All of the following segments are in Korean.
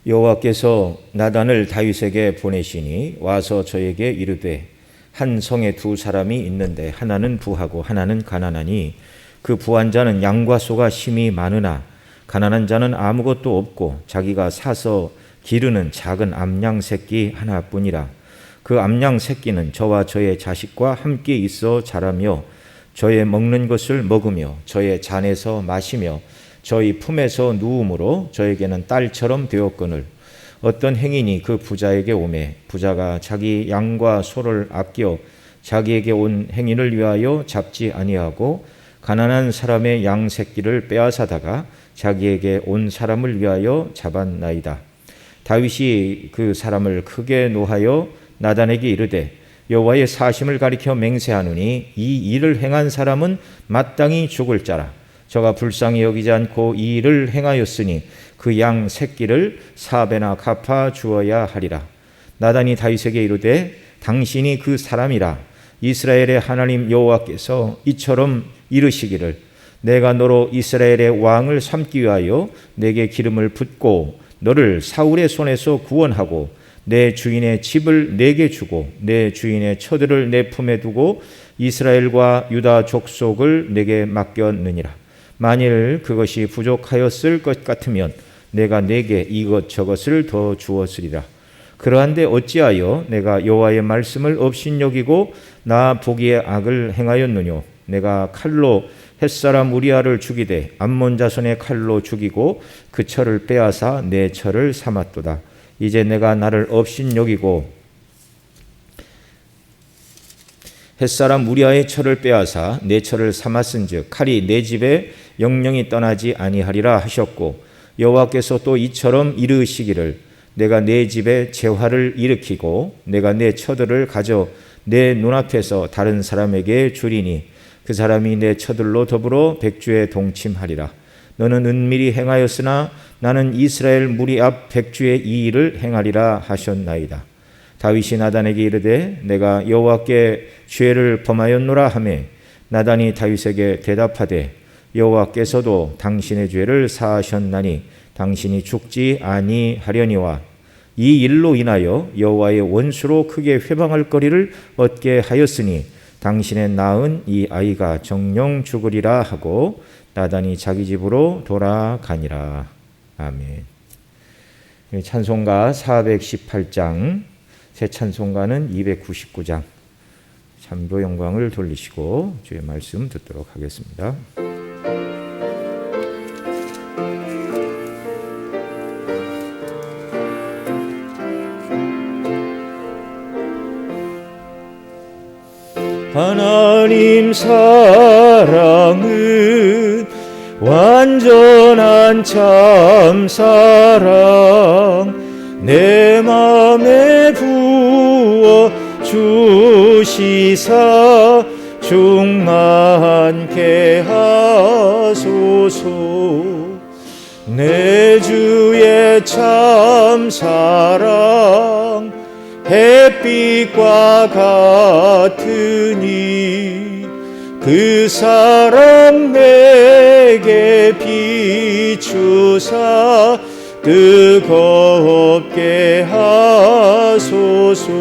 여호와께서 나단을 다윗에게 보내시니 와서 저에게 이르되 한 성에 두 사람이 있는데 하나는 부하고 하나는 가난하니 그 부한 자는 양과 소가 심히 많으나 가난한 자는 아무것도 없고 자기가 사서 기르는 작은 암양 새끼 하나뿐이라. 그 암양 새끼는 저와 저의 자식과 함께 있어 자라며 저의 먹는 것을 먹으며 저의 잔에서 마시며 저희 품에서 누움으로 저에게는 딸처럼 되었거늘 어떤 행인이 그 부자에게 오매 부자가 자기 양과 소를 아껴 자기에게 온 행인을 위하여 잡지 아니하고 가난한 사람의 양 새끼를 빼앗아다가 자기에게 온 사람을 위하여 잡았나이다. 다윗이 그 사람을 크게 노하여 나단에게 이르되 여호와의 사심을 가리켜 맹세하노니 이 일을 행한 사람은 마땅히 죽을 자라. 저가 불쌍히 여기지 않고 이 일을 행하였으니 그 양 새끼를 4배나 갚아 주어야 하리라. 나단이 다윗에게 이르되 당신이 그 사람이라. 이스라엘의 하나님 여호와께서 이처럼 이르시기를 내가 너로 이스라엘의 왕을 삼기 위하여 내게 기름을 붓고 너를 사울의 손에서 구원하고 내 주인의 집을 내게 주고 내 주인의 처들을 내 품에 두고 이스라엘과 유다 족속을 내게 맡겼느니라. 만일 그것이 부족하였을 것 같으면 내가 내게 이것저것을 더 주었으리라. 그러한데 어찌하여 내가 여호와의 말씀을 업신여기고 나 보기에 악을 행하였느뇨. 내가 칼로 햇사람 우리아를 죽이되 암몬 자손의 칼로 죽이고 그 철을 빼앗아 내 철을 삼았도다. 이제 내가 나를 업신여기고 햇사람 우리아의 철을 빼앗아 내 철을 삼았은즉 칼이 내 집에 영영이 떠나지 아니하리라 하셨고 여호와께서 또 이처럼 이르시기를 내가 내 집에 재화를 일으키고 내가 내 처들을 가져 내 눈앞에서 다른 사람에게 주리니 그 사람이 내 처들로 더불어 백주에 동침하리라. 너는 은밀히 행하였으나 나는 이스라엘 무리 앞 백주에 이 일을 행하리라 하셨나이다. 다윗이 나단에게 이르되 내가 여호와께 죄를 범하였노라 하매 나단이 다윗에게 대답하되 여호와께서도 당신의 죄를 사하셨나니 당신이 죽지 아니하려니와 이 일로 인하여 여호와의 원수로 크게 회방할 거리를 얻게 하였으니 당신의 낳은 이 아이가 정녕 죽으리라 하고 나단이 자기 집으로 돌아가니라. 아멘. 찬송가 418장, 새 찬송가는 299장. 참으로 영광을 돌리시고 주의 말씀 듣도록 하겠습니다. 하나님 사랑은 완전한 참사랑 내 맘에 부어 주시사 충만케 하소서. 내 주의 참사랑 햇빛과 같으니 그 사랑 내게 비추사 뜨겁게 하소서.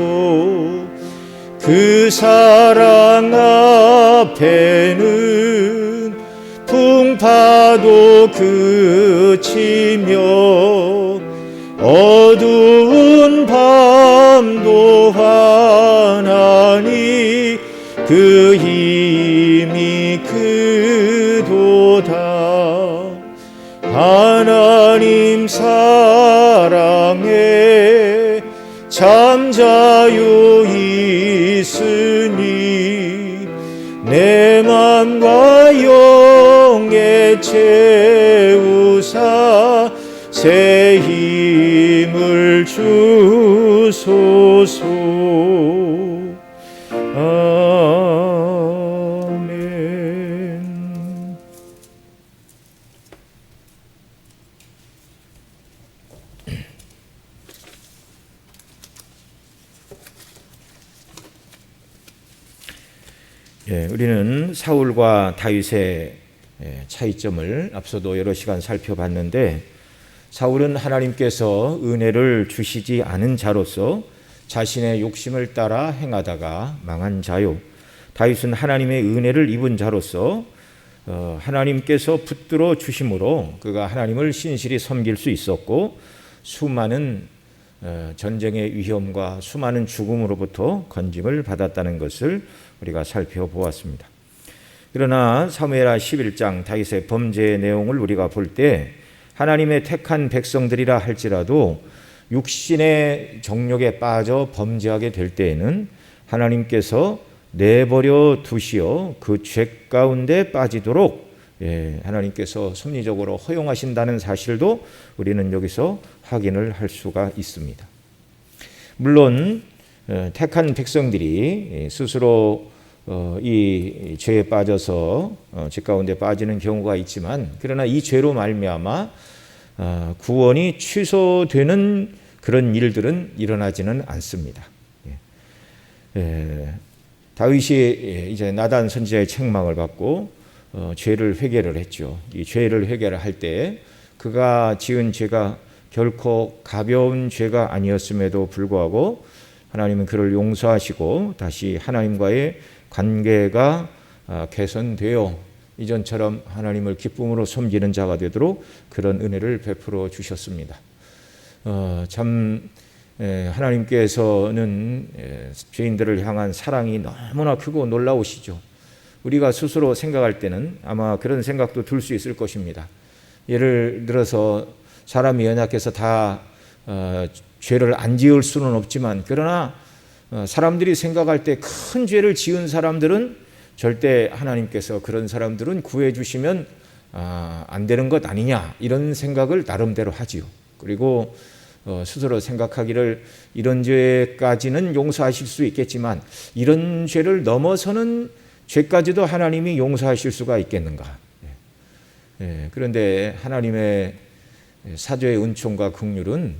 그 사랑 앞에는 풍파도 그치며 어두운 밤도 환하니 그 힘이 크도다. 하나님 사랑에 참 자유 있으니 내 맘과 영에 채우사 새 힘을 주소서. 아멘. 우리는 사울과 다윗의 차이점을 앞서도 여러 시간 살펴봤는데 사울은 하나님께서 은혜를 주시지 않은 자로서 자신의 욕심을 따라 행하다가 망한 자요, 다윗은 하나님의 은혜를 입은 자로서 하나님께서 붙들어 주심으로 그가 하나님을 신실히 섬길 수 있었고 수많은 전쟁의 위험과 수많은 죽음으로부터 건짐을 받았다는 것을 우리가 살펴보았습니다. 그러나 사무엘하 11장 다윗의 범죄의 내용을 우리가 볼 때 하나님의 택한 백성들이라 할지라도 육신의 정욕에 빠져 범죄하게 될 때에는 하나님께서 내버려 두시어 그 죄 가운데 빠지도록 하나님께서 섭리적으로 허용하신다는 사실도 우리는 여기서 확인을 할 수가 있습니다. 물론 택한 백성들이 스스로 이 죄에 빠져서 죄 가운데 빠지는 경우가 있지만, 그러나 이 죄로 말미암아 구원이 취소되는 그런 일들은 일어나지는 않습니다. 다윗이 이제 나단 선지자의 책망을 받고 죄를 회개를 했죠. 이 죄를 회개를 할 때 그가 지은 죄가 결코 가벼운 죄가 아니었음에도 불구하고 하나님은 그를 용서하시고 다시 하나님과의 관계가 개선되어 이전처럼 하나님을 기쁨으로 섬기는 자가 되도록 그런 은혜를 베풀어 주셨습니다. 참 하나님께서는 죄인들을 향한 사랑이 너무나 크고 놀라우시죠. 우리가 스스로 생각할 때는 아마 그런 생각도 들 수 있을 것입니다. 예를 들어서 사람이 연약해서 다 죄를 안 지을 수는 없지만, 그러나 사람들이 생각할 때 큰 죄를 지은 사람들은 절대 하나님께서 그런 사람들은 구해 주시면 안 되는 것 아니냐, 이런 생각을 나름대로 하지요. 그리고 스스로 생각하기를 이런 죄까지는 용서하실 수 있겠지만 이런 죄를 넘어서는 죄까지도 하나님이 용서하실 수가 있겠는가. 그런데 하나님의 사죄의 은총과 긍휼은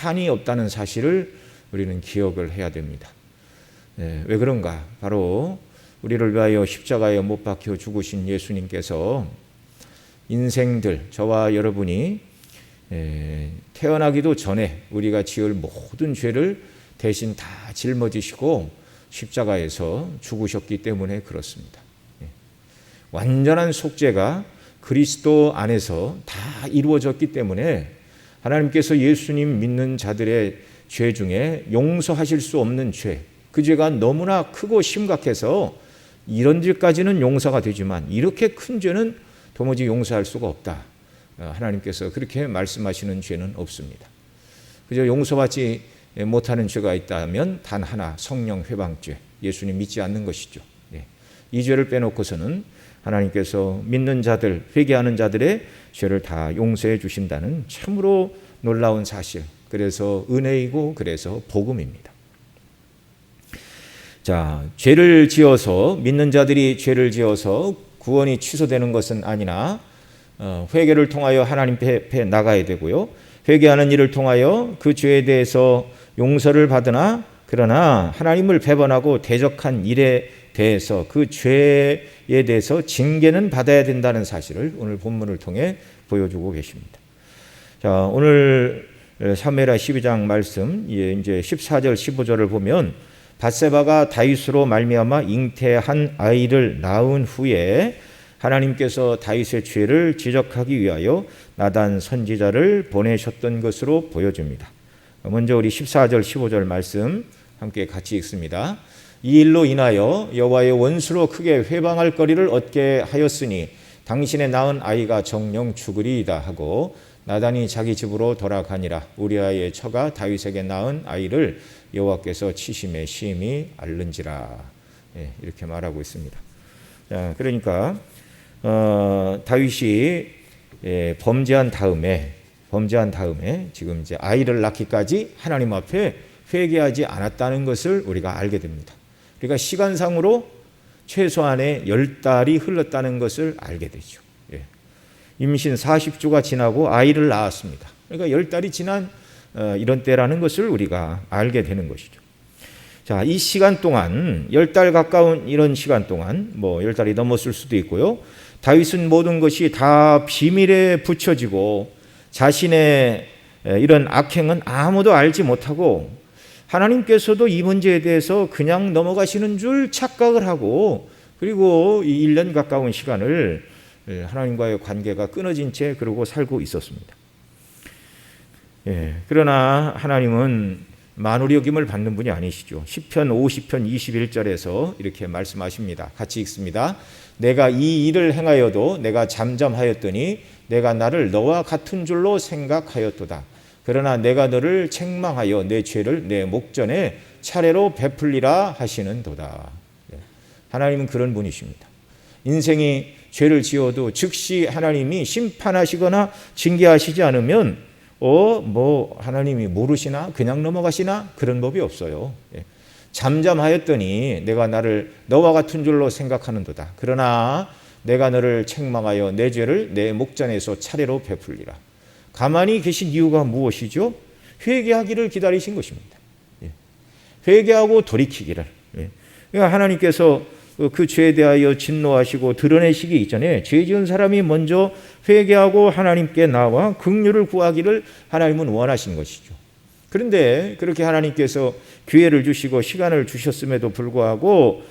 한이 없다는 사실을 우리는 기억을 해야 됩니다. 왜 그런가? 바로 우리를 위하여 십자가에 못 박혀 죽으신 예수님께서 인생들, 저와 여러분이 태어나기도 전에 우리가 지을 모든 죄를 대신 다 짊어지시고 십자가에서 죽으셨기 때문에 그렇습니다. 완전한 속죄가 그리스도 안에서 다 이루어졌기 때문에 하나님께서 예수님 믿는 자들의 죄 중에 용서하실 수 없는 죄, 그 죄가 너무나 크고 심각해서 이런 죄까지는 용서가 되지만 이렇게 큰 죄는 도무지 용서할 수가 없다. 하나님께서 그렇게 말씀하시는 죄는 없습니다. 그저 용서받지 못하는 죄가 있다면 단 하나, 성령 회방죄, 예수님 믿지 않는 것이죠. 이 죄를 빼놓고서는 하나님께서 믿는 자들, 회개하는 자들의 죄를 다 용서해 주신다는 참으로 놀라운 사실, 그래서 은혜이고 그래서 복음입니다. 자, 죄를 지어서, 믿는 자들이 죄를 지어서 구원이 취소되는 것은 아니나 회개를 통하여 하나님 앞에 나가야 되고요, 회개하는 일을 통하여 그 죄에 대해서 용서를 받으나, 그러나 하나님을 배반하고 대적한 일에 대해서 그 죄에 대해서 징계는 받아야 된다는 사실을 오늘 본문을 통해 보여주고 계십니다. 자, 오늘 사무엘하 12장 말씀 이제 14절 15절을 보면 밧세바가 다윗으로 말미암아 잉태한 아이를 낳은 후에 하나님께서 다윗의 죄를 지적하기 위하여 나단 선지자를 보내셨던 것으로 보여집니다. 먼저 우리 14절 15절 말씀 함께 같이 읽습니다. 이 일로 인하여 여호와의 원수로 크게 회방할 거리를 얻게 하였으니 당신의 낳은 아이가 정령 죽으리이다 하고 나단이 자기 집으로 돌아가니라. 우리아의 처가 다윗에게 낳은 아이를 여호와께서 치심에 심히 앓는지라. 이렇게 말하고 있습니다. 자, 그러니까 다윗이 범죄한 다음에 지금 이제 아이를 낳기까지 하나님 앞에 회개하지 않았다는 것을 우리가 알게 됩니다. 그러니까 시간상으로 최소한의 10달이 흘렀다는 것을 알게 되죠. 임신 40주가 지나고 아이를 낳았습니다. 그러니까 10달이 지난 이런 때라는 것을 우리가 알게 되는 것이죠. 자, 이 시간 동안 10달 가까운 이런 시간 동안 10달이 넘었을 수도 있고요. 다윗은 모든 것이 다 비밀에 붙여지고 자신의 이런 악행은 아무도 알지 못하고 하나님께서도 이 문제에 대해서 그냥 넘어가시는 줄 착각을 하고 그리고 이 1년 가까운 시간을 하나님과의 관계가 끊어진 채 그러고 살고 있었습니다. 그러나 하나님은 만우리 여김을 받는 분이 아니시죠. 시편 50편 21절에서 이렇게 말씀하십니다. 같이 읽습니다. 내가 이 일을 행하여도 내가 잠잠하였더니 내가 나를 너와 같은 줄로 생각하였도다. 그러나 내가 너를 책망하여 내 죄를 내 목전에 차례로 베풀리라 하시는도다. 하나님은 그런 분이십니다. 인생이 죄를 지어도 즉시 하나님이 심판하시거나 징계하시지 않으면 하나님이 모르시나 그냥 넘어가시나 그런 법이 없어요. 잠잠하였더니 내가 나를 너와 같은 줄로 생각하는도다. 그러나 내가 너를 책망하여 내 죄를 내 목전에서 차례로 베풀리라. 가만히 계신 이유가 무엇이죠? 회개하기를 기다리신 것입니다. 회개하고 돌이키기를. 그러니까 하나님께서 그 죄에 대하여 진노하시고 드러내시기 이전에 죄 지은 사람이 먼저 회개하고 하나님께 나와 긍휼을 구하기를 하나님은 원하신 것이죠. 그런데 그렇게 하나님께서 기회를 주시고 시간을 주셨음에도 불구하고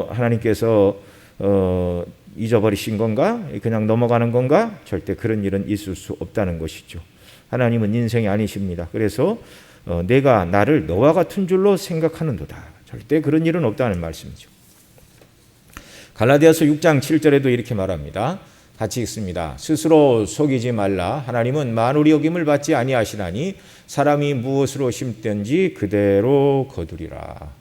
하나님께서 잊어버리신 건가? 그냥 넘어가는 건가? 절대 그런 일은 있을 수 없다는 것이죠. 하나님은 인생이 아니십니다. 그래서 내가 나를 너와 같은 줄로 생각하는도다. 절대 그런 일은 없다는 말씀이죠. 갈라디아서 6장 7절에도 이렇게 말합니다. 같이 읽습니다. 스스로 속이지 말라. 하나님은 만우리 여김을 받지 아니하시나니 사람이 무엇으로 심든지 그대로 거두리라.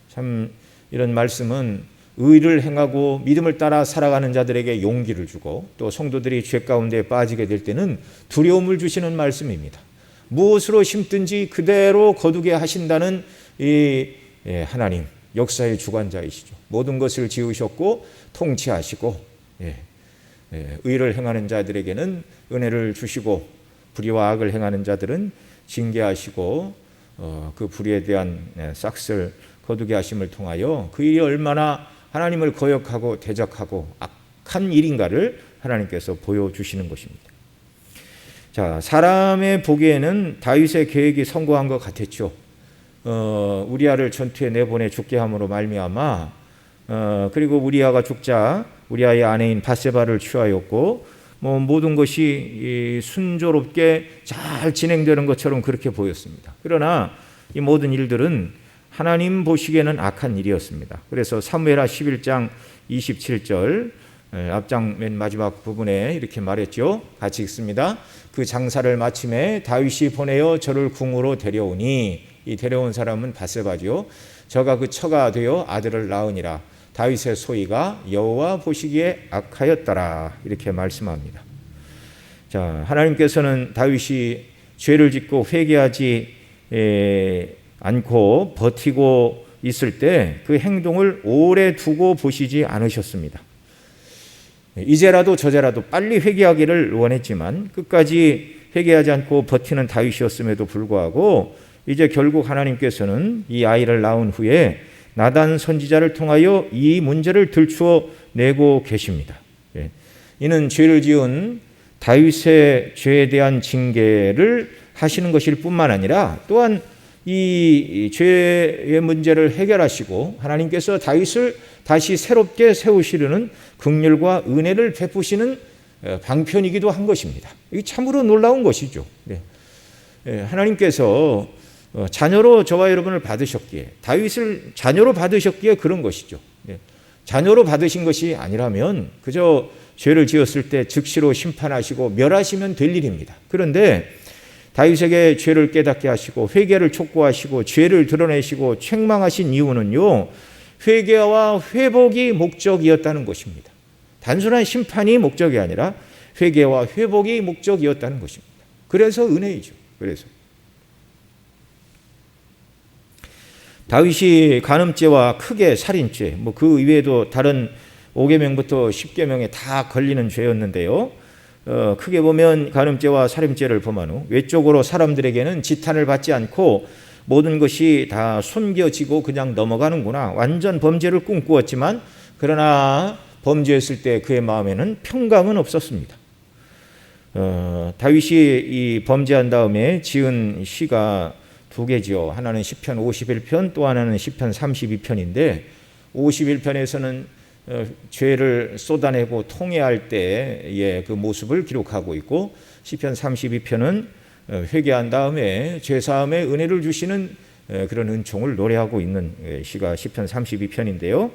참 이런 말씀은 의를 행하고 믿음을 따라 살아가는 자들에게 용기를 주고 또 성도들이 죄 가운데 빠지게 될 때는 두려움을 주시는 말씀입니다. 무엇으로 심든지 그대로 거두게 하신다는 이 하나님 역사의 주관자이시죠. 모든 것을 지으셨고 통치하시고 의를 행하는 자들에게는 은혜를 주시고 불의와 악을 행하는 자들은 징계하시고 그 불의에 대한 싹쓸 거두게 하심을 통하여 그 일이 얼마나 하나님을 거역하고 대적하고 악한 일인가를 하나님께서 보여주시는 것입니다. 자, 사람의 보기에는 다윗의 계획이 성공한 것 같았죠. 우리아를 전투에 내보내 죽게 함으로 말미암아 그리고 우리아가 죽자 우리아의 아내인 밧세바를 취하였고 모든 것이 순조롭게 잘 진행되는 것처럼 그렇게 보였습니다. 그러나 이 모든 일들은 하나님 보시기에는 악한 일이었습니다. 그래서 사무엘하 11장 27절 앞장 맨 마지막 부분에 이렇게 말했죠. 같이 읽습니다. 그 장사를 마침에 다윗이 보내어 저를 궁으로 데려오니 이 데려온 사람은 밧세바죠. 저가 그 처가 되어 아들을 낳으니라. 다윗의 소위가 여호와 보시기에 악하였더라. 이렇게 말씀합니다. 자, 하나님께서는 다윗이 죄를 짓고 회개하지 않고 버티고 있을 때 그 행동을 오래 두고 보시지 않으셨습니다. 이제라도 저제라도 빨리 회개하기를 원했지만 끝까지 회개하지 않고 버티는 다윗이었음에도 불구하고 이제 결국 하나님께서는 이 아이를 낳은 후에 나단 선지자를 통하여 이 문제를 들추어 내고 계십니다. 이는 죄를 지은 다윗의 죄에 대한 징계를 하시는 것일 뿐만 아니라 또한 이 죄의 문제를 해결하시고 하나님께서 다윗을 다시 새롭게 세우시려는 긍휼과 은혜를 베푸시는 방편이기도 한 것입니다. 이게 참으로 놀라운 것이죠. 하나님께서 자녀로 저와 여러분을 받으셨기에 다윗을 자녀로 받으셨기에 그런 것이죠. 자녀로 받으신 것이 아니라면 그저 죄를 지었을 때 즉시로 심판하시고 멸하시면 될 일입니다. 그런데 다윗에게 죄를 깨닫게 하시고 회개를 촉구하시고 죄를 드러내시고 책망하신 이유는요, 회개와 회복이 목적이었다는 것입니다. 단순한 심판이 목적이 아니라 회개와 회복이 목적이었다는 것입니다. 그래서 은혜이죠. 그래서 다윗이 간음죄와 크게 살인죄, 그 이외에도 다른 5계명부터 10계명에 다 걸리는 죄였는데요. 크게 보면 간음죄와 살인죄를 범한 후 외적으로 사람들에게는 지탄을 받지 않고 모든 것이 다 숨겨지고 그냥 넘어가는구나. 완전 범죄를 꿈꾸었지만 그러나 범죄했을 때 그의 마음에는 평강은 없었습니다. 다윗이 이 범죄한 다음에 지은 시가 두 개죠. 하나는 시편 51편, 또 하나는 시편 32편인데 51편에서는 죄를 쏟아내고 통회할 때의 그 모습을 기록하고 있고, 시편 32편은 회개한 다음에 죄사함의 은혜를 주시는 그런 은총을 노래하고 있는 시가 시편 32편인데요.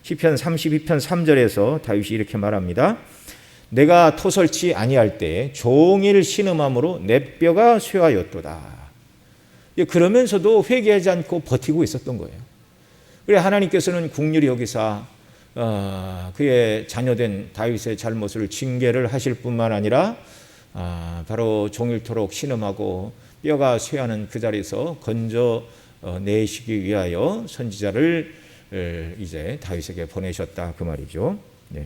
시편 32편 3절에서 다윗이 이렇게 말합니다. 내가 토설치 아니할 때 종일 신음함으로 내 뼈가 쇠하였도다. 그러면서도 회개하지 않고 버티고 있었던 거예요. 그래 하나님께서는 긍휼히 여기사 그의 자녀된 다윗의 잘못을 징계를 하실 뿐만 아니라 바로 종일토록 신음하고 뼈가 쇠하는 그 자리에서 건져 내시기 위하여 선지자를 이제 다윗에게 보내셨다 그 말이죠. 네.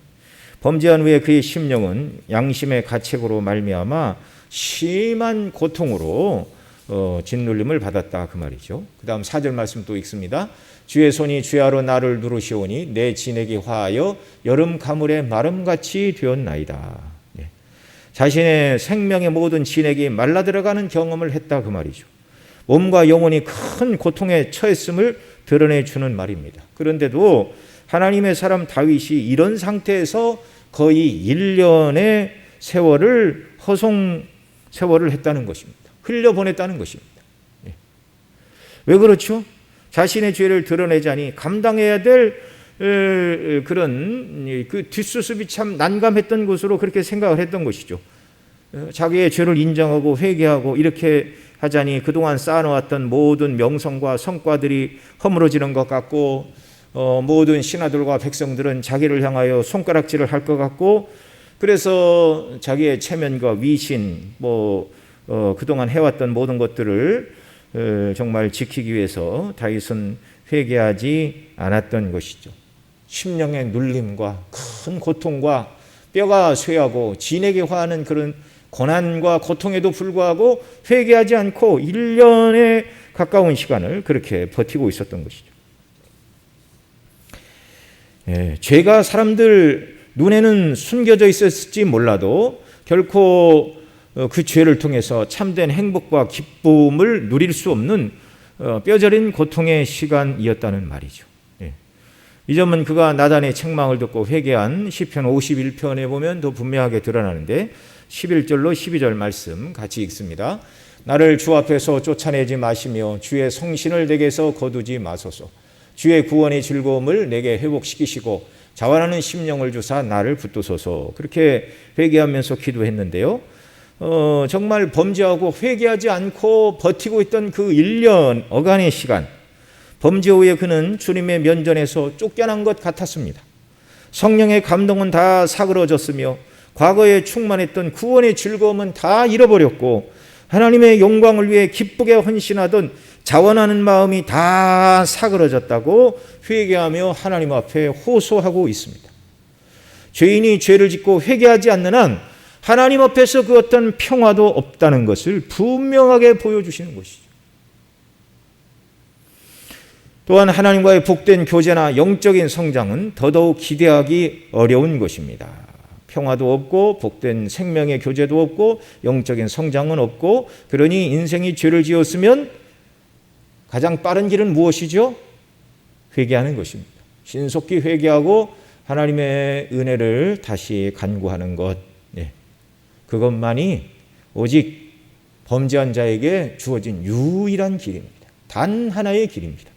범죄한 후에 그의 심령은 양심의 가책으로 말미암아 심한 고통으로 짓눌림을 받았다 그 말이죠. 그 다음 4절 말씀 또 읽습니다. 주의 손이 주야로 나를 누르시오니 내 진액이 화하여 여름 가물의 마름같이 되었나이다. 네. 자신의 생명의 모든 진액이 말라 들어가는 경험을 했다 그 말이죠. 몸과 영혼이 큰 고통에 처했음을 드러내주는 말입니다. 그런데도 하나님의 사람 다윗이 이런 상태에서 거의 1년의 세월을 세월을 했다는 것입니다. 흘려보냈다는 것입니다. 왜 그렇죠? 자신의 죄를 드러내자니 감당해야 될 그런 그 뒷수습이 참 난감했던 것으로 그렇게 생각을 했던 것이죠. 자기의 죄를 인정하고 회개하고 이렇게 하자니 그동안 쌓아놓았던 모든 명성과 성과들이 허물어지는 것 같고, 모든 신하들과 백성들은 자기를 향하여 손가락질을 할 것 같고, 그래서 자기의 체면과 위신, 그동안 해왔던 모든 것들을 정말 지키기 위해서 다윗은 회개하지 않았던 것이죠. 심령의 눌림과 큰 고통과 뼈가 쇠하고 진액이 화하는 그런 고난과 고통에도 불구하고 회개하지 않고 1년에 가까운 시간을 그렇게 버티고 있었던 것이죠. 죄가 사람들 눈에는 숨겨져 있었을지 몰라도 결코 그 죄를 통해서 참된 행복과 기쁨을 누릴 수 없는 뼈저린 고통의 시간이었다는 말이죠. 이 점은 그가 나단의 책망을 듣고 회개한 시편 51편에 보면 더 분명하게 드러나는데, 11절로 12절 말씀 같이 읽습니다. 나를 주 앞에서 쫓아내지 마시며 주의 성신을 내게서 거두지 마소서. 주의 구원의 즐거움을 내게 회복시키시고 자원하는 심령을 주사 나를 붙드소서. 그렇게 회개하면서 기도했는데요. 정말 범죄하고 회개하지 않고 버티고 있던 그 1년 어간의 시간, 범죄 후에 그는 주님의 면전에서 쫓겨난 것 같았습니다. 성령의 감동은 다 사그러졌으며 과거에 충만했던 구원의 즐거움은 다 잃어버렸고, 하나님의 영광을 위해 기쁘게 헌신하던 자원하는 마음이 다 사그러졌다고 회개하며 하나님 앞에 호소하고 있습니다. 죄인이 죄를 짓고 회개하지 않는 한 하나님 앞에서 그 어떤 평화도 없다는 것을 분명하게 보여주시는 것이죠. 또한 하나님과의 복된 교제나 영적인 성장은 더더욱 기대하기 어려운 것입니다. 평화도 없고 복된 생명의 교제도 없고 영적인 성장은 없고, 그러니 인생이 죄를 지었으면 가장 빠른 길은 무엇이죠? 회개하는 것입니다. 신속히 회개하고 하나님의 은혜를 다시 간구하는 것, 그것만이 오직 범죄한 자에게 주어진 유일한 길입니다. 단 하나의 길입니다.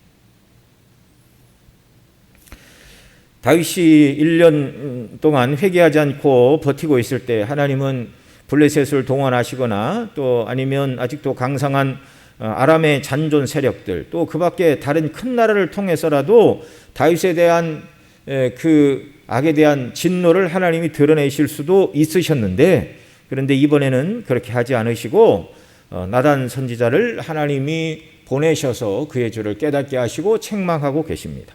다윗이 1년 동안 회개하지 않고 버티고 있을 때 하나님은 블레셋을 동원하시거나 또 아니면 아직도 강성한 아람의 잔존 세력들, 또 그 밖에 다른 큰 나라를 통해서라도 다윗에 대한 그 악에 대한 진노를 하나님이 드러내실 수도 있으셨는데, 그런데 이번에는 그렇게 하지 않으시고 나단 선지자를 하나님이 보내셔서 그의 죄를 깨닫게 하시고 책망하고 계십니다.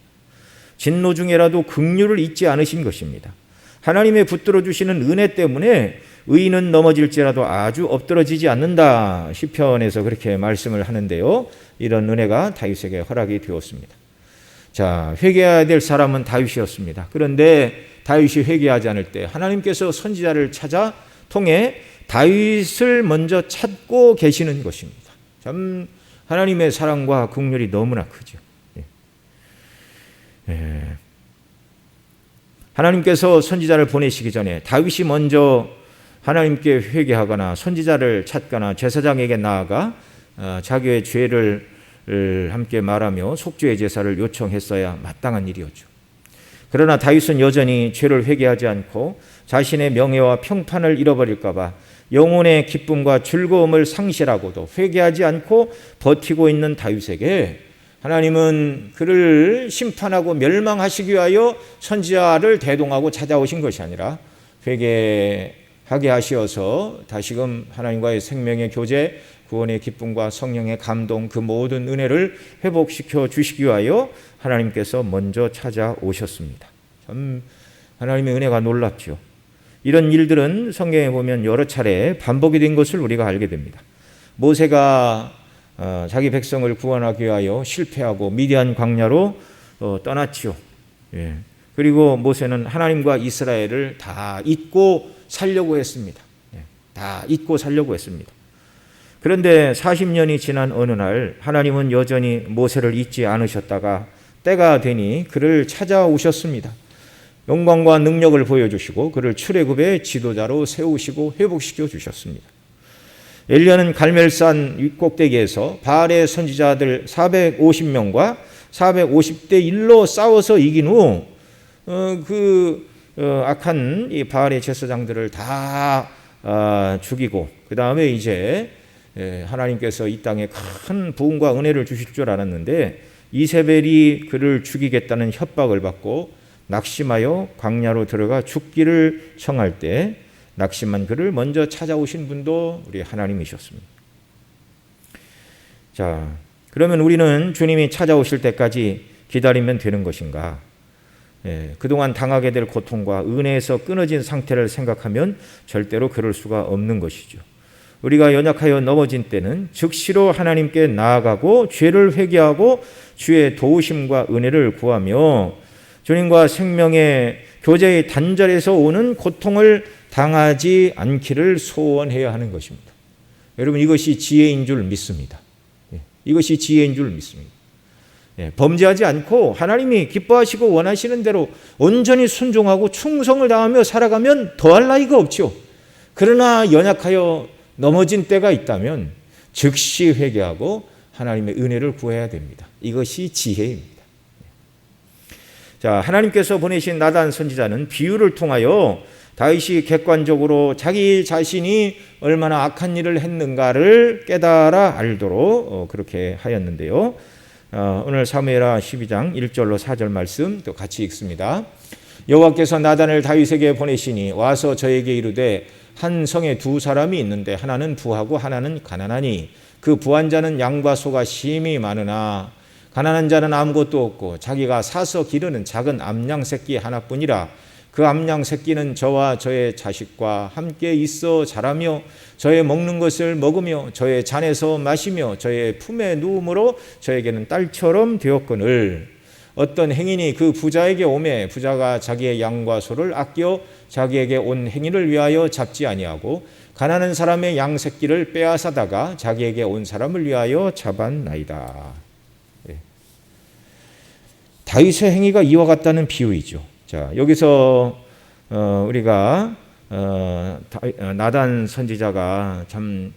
진노 중에라도 긍휼을 잊지 않으신 것입니다. 하나님의 붙들어 주시는 은혜 때문에 의인은 넘어질지라도 아주 엎드러지지 않는다, 시편에서 그렇게 말씀을 하는데요. 이런 은혜가 다윗에게 허락이 되었습니다. 자, 회개해야 될 사람은 다윗이었습니다. 그런데 다윗이 회개하지 않을 때 하나님께서 선지자를 찾아 통해 다윗을 먼저 찾고 계시는 것입니다. 참 하나님의 사랑과 긍휼이 너무나 크죠. 하나님께서 선지자를 보내시기 전에 다윗이 먼저 하나님께 회개하거나 선지자를 찾거나 제사장에게 나아가 자기의 죄를 함께 말하며 속죄의 제사를 요청했어야 마땅한 일이었죠. 그러나 다윗은 여전히 죄를 회개하지 않고 자신의 명예와 평판을 잃어버릴까 봐 영혼의 기쁨과 즐거움을 상실하고도 회개하지 않고 버티고 있는 다윗에게 하나님은 그를 심판하고 멸망하시기 위하여 선지자를 대동하고 찾아오신 것이 아니라 회개하게 하시어서 다시금 하나님과의 생명의 교제, 구원의 기쁨과 성령의 감동, 그 모든 은혜를 회복시켜 주시기 위하여 하나님께서 먼저 찾아오셨습니다. 참 하나님의 은혜가 놀랍죠. 이런 일들은 성경에 보면 여러 차례 반복이 된 것을 우리가 알게 됩니다. 모세가 자기 백성을 구원하기 위하여 실패하고 미디안 광야로 떠났지요. 그리고 모세는 하나님과 이스라엘을 다 잊고 살려고 했습니다. 다 잊고 살려고 했습니다. 그런데 40년이 지난 어느 날 하나님은 여전히 모세를 잊지 않으셨다가 때가 되니 그를 찾아오셨습니다. 영광과 능력을 보여주시고 그를 출애굽의 지도자로 세우시고 회복시켜 주셨습니다. 엘리야는 갈멜산 꼭대기에서 바알의 선지자들 450명과 450대 1로 싸워서 이긴 후 악한 이 바알의 제사장들을 다 죽이고 그 다음에 이제 하나님께서 이 땅에 큰 부흥과 은혜를 주실 줄 알았는데 이세벨이 그를 죽이겠다는 협박을 받고 낙심하여 광야로 들어가 죽기를 청할 때 낙심한 그를 먼저 찾아오신 분도 우리 하나님이셨습니다. 자, 그러면 우리는 주님이 찾아오실 때까지 기다리면 되는 것인가? 그동안 당하게 될 고통과 은혜에서 끊어진 상태를 생각하면 절대로 그럴 수가 없는 것이죠. 우리가 연약하여 넘어진 때는 즉시로 하나님께 나아가고 죄를 회개하고 주의 도우심과 은혜를 구하며 주님과 생명의 교제의 단절에서 오는 고통을 당하지 않기를 소원해야 하는 것입니다. 여러분 이것이 지혜인 줄 믿습니다. 이것이 지혜인 줄 믿습니다. 범죄하지 않고 하나님이 기뻐하시고 원하시는 대로 온전히 순종하고 충성을 다하며 살아가면 더할 나위가 없죠. 그러나 연약하여 넘어진 때가 있다면 즉시 회개하고 하나님의 은혜를 구해야 됩니다. 이것이 지혜입니다. 자, 하나님께서 보내신 나단 선지자는 비유를 통하여 다윗이 객관적으로 자기 자신이 얼마나 악한 일을 했는가를 깨달아 알도록 그렇게 하였는데요. 오늘 사무엘하 12장 1절로 4절 말씀 또 같이 읽습니다. 여호와께서 나단을 다윗에게 보내시니 와서 저에게 이르되 한 성에 두 사람이 있는데 하나는 부하고 하나는 가난하니 그 부한 자는 양과 소가 심히 많으나 가난한 자는 아무것도 없고 자기가 사서 기르는 작은 암양 새끼 하나뿐이라. 그 암양 새끼는 저와 저의 자식과 함께 있어 자라며 저의 먹는 것을 먹으며 저의 잔에서 마시며 저의 품에 누움으로 저에게는 딸처럼 되었거늘 어떤 행인이 그 부자에게 오매 부자가 자기의 양과 소를 아껴 자기에게 온 행인을 위하여 잡지 아니하고 가난한 사람의 양 새끼를 빼앗아다가 자기에게 온 사람을 위하여 잡았나이다. 다윗의 행위가 이와 같다는 비유이죠. 자, 여기서 우리가 나단 선지자가 참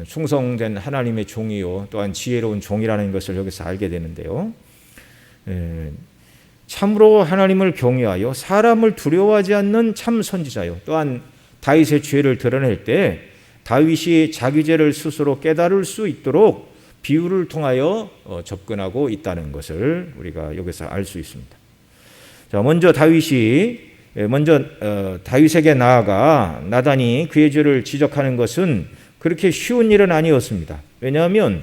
충성된 하나님의 종이요 또한 지혜로운 종이라는 것을 여기서 알게 되는데요. 참으로 하나님을 경외하여 사람을 두려워하지 않는 참 선지자요 또한 다윗의 죄를 드러낼 때 다윗이 자기 죄를 스스로 깨달을 수 있도록 비유를 통하여 접근하고 있다는 것을 우리가 여기서 알 수 있습니다. 자, 먼저 다윗에게 나아가 나단이 그의 죄를 지적하는 것은 그렇게 쉬운 일은 아니었습니다. 왜냐하면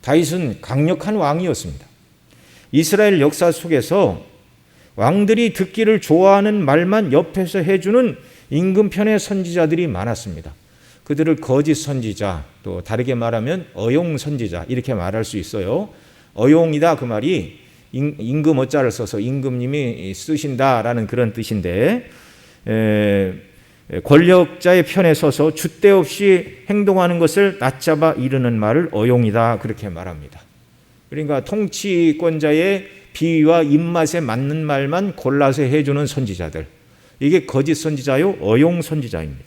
다윗은 강력한 왕이었습니다. 이스라엘 역사 속에서 왕들이 듣기를 좋아하는 말만 옆에서 해주는 임금편의 선지자들이 많았습니다. 그들을 거짓 선지자, 또 다르게 말하면 어용 선지자 이렇게 말할 수 있어요. 어용이다 그 말이 임금 어자를 써서 임금님이 쓰신다라는 그런 뜻인데 권력자의 편에 서서 줏대 없이 행동하는 것을 낮잡아 이르는 말을 어용이다 그렇게 말합니다. 그러니까 통치권자의 비위와 입맛에 맞는 말만 골라서 해주는 선지자들, 이게 거짓 선지자요 어용 선지자입니다.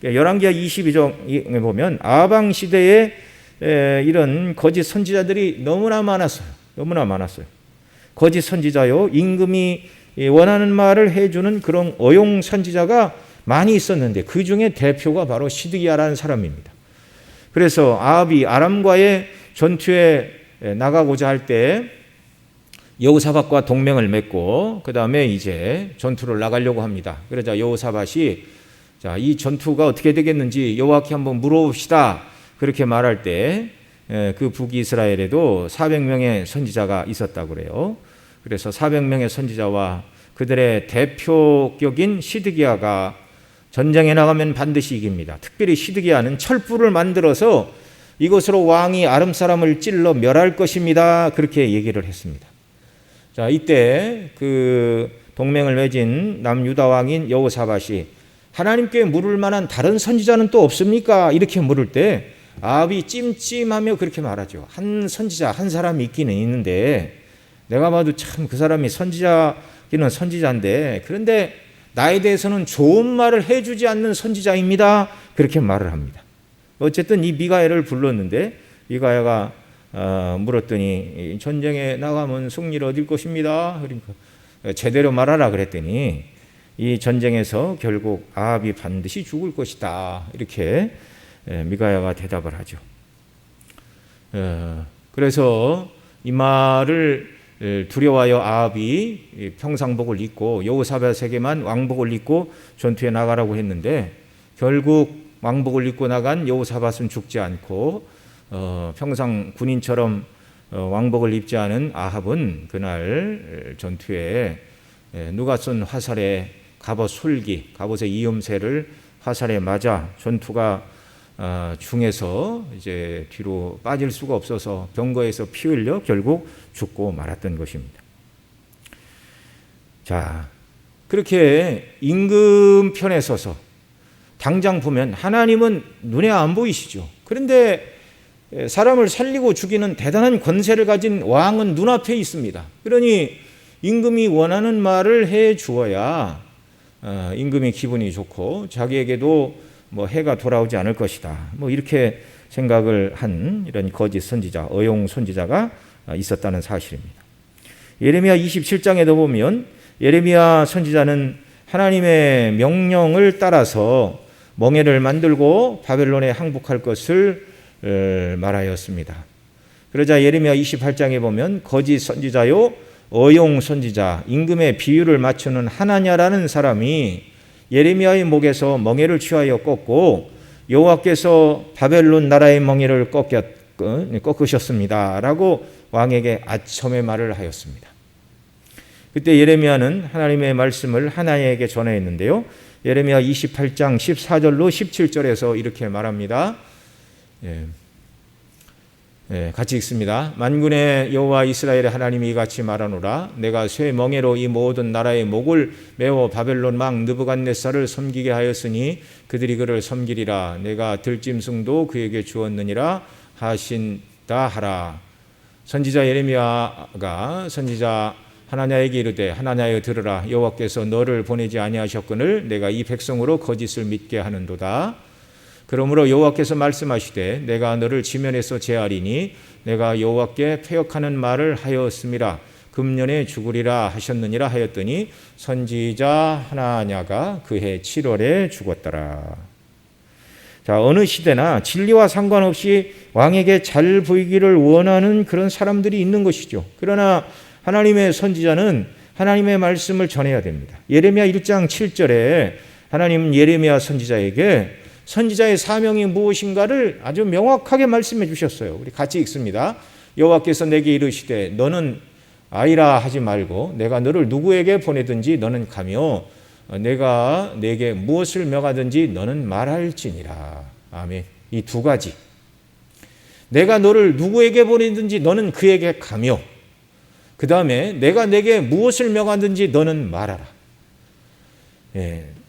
열왕기하 22장에 보면 아방 시대에 이런 거짓 선지자들이 너무나 많았어요. 거짓 선지자요 임금이 원하는 말을 해주는 그런 어용 선지자가 많이 있었는데 그 중에 대표가 바로 시드기야라는 사람입니다. 그래서 아합이 아람과의 전투에 나가고자 할 때 여호사밧과 동맹을 맺고 그 다음에 이제 전투를 나가려고 합니다. 그러자 여호사밧이 자, 이 전투가 어떻게 되겠는지 여호와께 한번 물어봅시다. 그렇게 말할 때 그 북이스라엘에도 400명의 선지자가 있었다고 그래요. 그래서 400명의 선지자와 그들의 대표격인 시드기야가 전쟁에 나가면 반드시 이깁니다. 특별히 시드기야는 철불을 만들어서 이것으로 왕이 아람 사람을 찔러 멸할 것입니다. 그렇게 얘기를 했습니다. 자, 이때 그 동맹을 맺은 남유다 왕인 여호사밧이 하나님께 물을 만한 다른 선지자는 또 없습니까? 이렇게 물을 때 아합이 찜찜하며 그렇게 말하죠. 한 선지자 한 사람이 있기는 있는데 내가 봐도 참 그 사람이 선지자기는 선지자인데 그런데 나에 대해서는 좋은 말을 해주지 않는 선지자입니다. 그렇게 말을 합니다. 어쨌든 이 미가야를 불렀는데 미가야가 물었더니 전쟁에 나가면 승리를 얻을 것입니다. 그러니까 제대로 말하라 그랬더니 이 전쟁에서 결국 아합이 반드시 죽을 것이다. 이렇게 미가야가 대답을 하죠. 그래서 이 말을 두려워하여 아합이 평상복을 입고 여호사밧에게만 왕복을 입고 전투에 나가라고 했는데 결국 왕복을 입고 나간 여호사밧은 죽지 않고 평상 군인처럼 왕복을 입지 않은 아합은 그날 전투에 누가 쏜 화살에 갑옷 솔기, 갑옷의 이음새를 화살에 맞아 전투가 중에서 이제 뒤로 빠질 수가 없어서 병거에서 피 흘려 결국 죽고 말았던 것입니다. 자, 그렇게 임금 편에 서서 당장 보면 하나님은 눈에 안 보이시죠. 그런데 사람을 살리고 죽이는 대단한 권세를 가진 왕은 눈앞에 있습니다. 그러니 임금이 원하는 말을 해 주어야 임금이 기분이 좋고 자기에게도 뭐 해가 돌아오지 않을 것이다. 뭐 이렇게 생각을 한 이런 거짓 선지자, 어용 선지자가 있었다는 사실입니다. 예레미야 27장에도 보면 예레미야 선지자는 하나님의 명령을 따라서 멍에를 만들고 바벨론에 항복할 것을 말하였습니다. 그러자 예레미야 28장에 보면 거짓 선지자요 어용 선지자, 임금의 비유를 맞추는 하나냐라는 사람이 예레미야의 목에서 멍에를 취하여 꺾고 여호와께서 바벨론 나라의 멍에를 꺾으셨습니다 라고 왕에게 아첨의 말을 하였습니다. 그때 예레미야는 하나님의 말씀을 하나냐에게 전했는데요. 예레미야 28장 14절로 17절에서 이렇게 말합니다. 같이 읽습니다. 만군의 여호와 이스라엘의 하나님이 이같이 말하노라. 내가 쇠 멍에로 이 모든 나라의 목을 메워 바벨론 왕 느부갓네살을 섬기게 하였으니 그들이 그를 섬기리라. 내가 들짐승도 그에게 주었느니라 하신다 하라. 선지자 예레미야가 선지자 하나냐에게 이르되 하나냐여 들으라. 여호와께서 너를 보내지 아니하셨거늘 내가 이 백성으로 거짓을 믿게 하는도다. 그러므로 여호와께서 말씀하시되 내가 너를 지면에서 제하리니 내가 여호와께 패역하는 말을 하였음이라. 금년에 죽으리라 하셨느니라 하였더니 선지자 하나냐가 그해 7월에 죽었더라. 자, 어느 시대나 진리와 상관없이 왕에게 잘 보이기를 원하는 그런 사람들이 있는 것이죠. 그러나 하나님의 선지자는 하나님의 말씀을 전해야 됩니다. 예레미야 1장 7절에 하나님은 예레미야 선지자에게 선지자의 사명이 무엇인가를 아주 명확하게 말씀해 주셨어요. 우리 같이 읽습니다. 여호와께서 내게 이르시되 너는 아이라 하지 말고 내가 너를 누구에게 보내든지 너는 가며 내가 내게 무엇을 명하든지 너는 말할지니라. 아멘. 이 두 가지. 내가 너를 누구에게 보내든지 너는 그에게 가며 그 다음에 내가 내게 무엇을 명하든지 너는 말하라.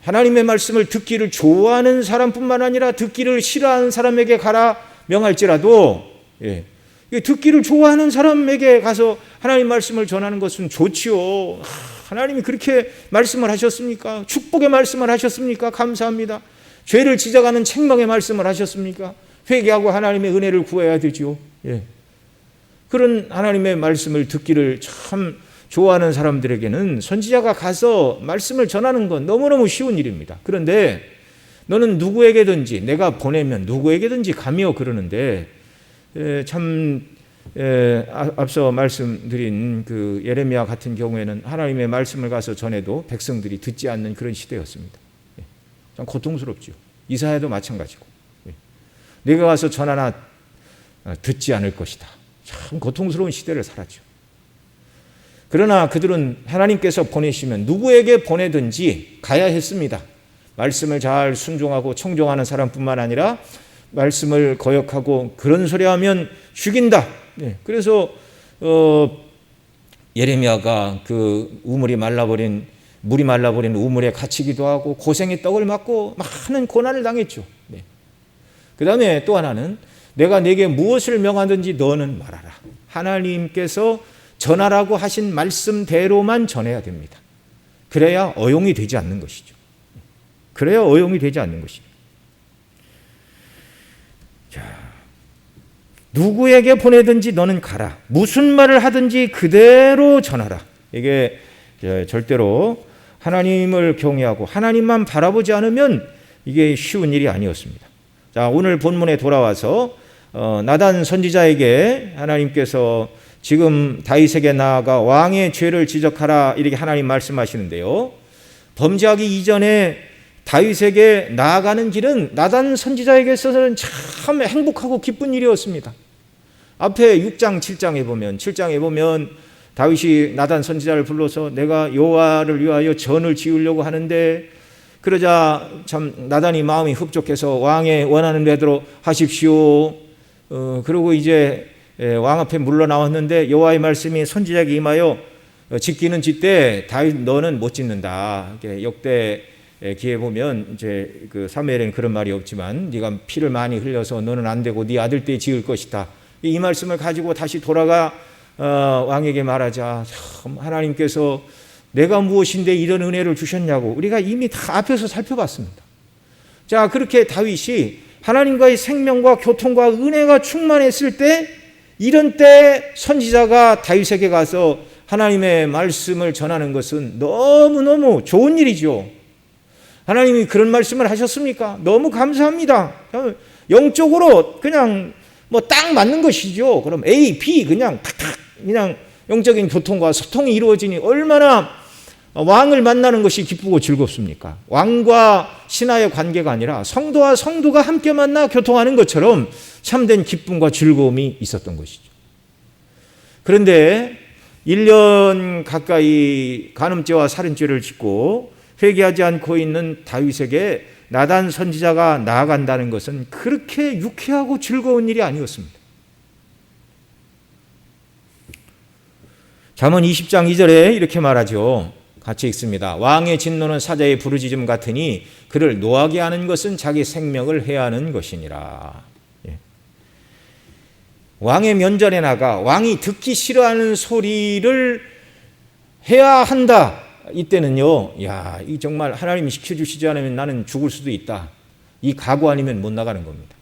하나님의 말씀을 듣기를 좋아하는 사람뿐만 아니라 듣기를 싫어하는 사람에게 가라 명할지라도 듣기를 좋아하는 사람에게 가서 하나님 말씀을 전하는 것은 좋지요. 하나님이 그렇게 말씀을 하셨습니까? 축복의 말씀을 하셨습니까? 감사합니다. 죄를 지적하는 책망의 말씀을 하셨습니까? 회개하고 하나님의 은혜를 구해야 되지요. 그런 하나님의 말씀을 듣기를 참 좋아하는 사람들에게는 선지자가 가서 말씀을 전하는 건 너무너무 쉬운 일입니다. 그런데 너는 누구에게든지 내가 보내면 누구에게든지 가며 그러는데 앞서 말씀드린 그 예레미야 같은 경우에는 하나님의 말씀을 가서 전해도 백성들이 듣지 않는 그런 시대였습니다. 참 고통스럽죠. 이사야도 마찬가지고. 내가 가서 전하나 듣지 않을 것이다. 참 고통스러운 시대를 살았죠. 그러나 그들은 하나님께서 보내시면 누구에게 보내든지 가야 했습니다. 말씀을 잘 순종하고 청종하는 사람뿐만 아니라 말씀을 거역하고 그런 소리 하면 죽인다. 그래서 예레미야가 그 물이 말라버린 우물에 갇히기도 하고 고생의 떡을 맞고 많은 고난을 당했죠. 그 다음에 또 하나는 내가 네게 무엇을 명하든지 너는 말하라. 하나님께서 전하라고 하신 말씀대로만 전해야 됩니다. 그래야 어용이 되지 않는 것이죠. 그래야 어용이 되지 않는 것이죠. 자, 누구에게 보내든지 너는 가라. 무슨 말을 하든지 그대로 전하라. 이게 절대로 하나님을 경외하고 하나님만 바라보지 않으면 이게 쉬운 일이 아니었습니다. 자, 오늘 본문에 돌아와서 나단 선지자에게 하나님께서 지금 다윗에게 나아가 왕의 죄를 지적하라 이렇게 하나님 말씀하시는데요. 범죄하기 이전에 다윗에게 나아가는 길은 나단 선지자에게 있어서는 참 행복하고 기쁜 일이었습니다. 앞에 6장 7장에 보면 다윗이 나단 선지자를 불러서 내가 여호와를 위하여 전을 지으려고 하는데 그러자 참 나단이 마음이 흡족해서 왕의 원하는 대로 하십시오. 그리고 이제 왕 앞에 물러나왔는데 여호와의 말씀이 선지자에게 임하여 짓기는 짓되 다윗 너는 못 짓는다. 역대기에 보면 이제 그 사무엘에는 그런 말이 없지만 네가 피를 많이 흘려서 너는 안 되고 네 아들 때 지을 것이다. 이 말씀을 가지고 다시 돌아가 왕에게 말하자. 참 하나님께서 내가 무엇인데 이런 은혜를 주셨냐고 우리가 이미 다 앞에서 살펴봤습니다. 자, 그렇게 다윗이 하나님과의 생명과 교통과 은혜가 충만했을 때 이런 때 선지자가 다윗에게 가서 하나님의 말씀을 전하는 것은 너무너무 좋은 일이죠. 하나님이 그런 말씀을 하셨습니까? 너무 감사합니다. 영적으로 그냥 뭐 딱 맞는 것이죠. 그럼 A, B 그냥 탁탁 그냥 영적인 교통과 소통이 이루어지니 얼마나 왕을 만나는 것이 기쁘고 즐겁습니까? 왕과 신하의 관계가 아니라 성도와 성도가 함께 만나 교통하는 것처럼 참된 기쁨과 즐거움이 있었던 것이죠. 그런데 1년 가까이 간음죄와 살인죄를 짓고 회개하지 않고 있는 다윗에게 나단 선지자가 나아간다는 것은 그렇게 유쾌하고 즐거운 일이 아니었습니다. 잠언 20장 2절에 이렇게 말하죠. 같이 읽습니다. 왕의 진노는 사자의 부르짖음 같으니 그를 노하게 하는 것은 자기 생명을 해하는 것이니라. 왕의 면전에 나가 왕이 듣기 싫어하는 소리를 해야 한다. 이때는요, 이 정말 하나님이 시켜주시지 않으면 나는 죽을 수도 있다. 이 각오 아니면 못 나가는 겁니다.